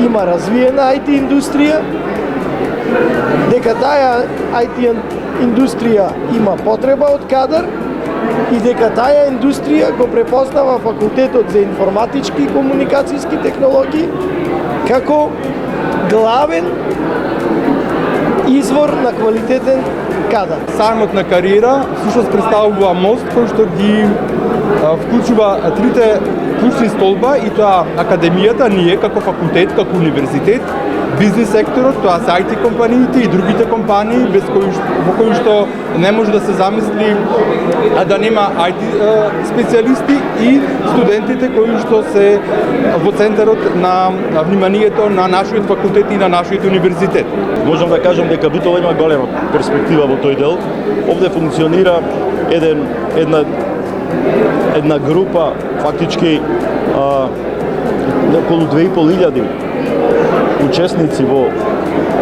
има развиена IT индустрија, дека таа IT индустрија има потреба од кадар и дека таа индустрија го препознава факултетот за информатички и комуникацијски технологии како главен извор на квалитетен кадар. Сајмот на кариера всушност представува мост кој што ги вклучува трите клучни столба, и тоа академијата, ние како факултет, како универзитет, бизнис секторот, тоа се IT компаниите и другите компании во кои што не може да се замисли да нема IT специјалисти, и студентите кои што се во центарот на вниманието на нашиот факултет и на нашиот универзитет. Можам да кажам дека Битола има голема перспектива во тој дел. Овде функционира една група, фактички околу 2500 учесници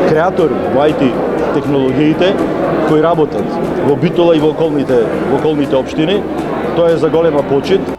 креатори во IT технологиите кои работат во Битола и во околните општини. Тоа е за голема почит.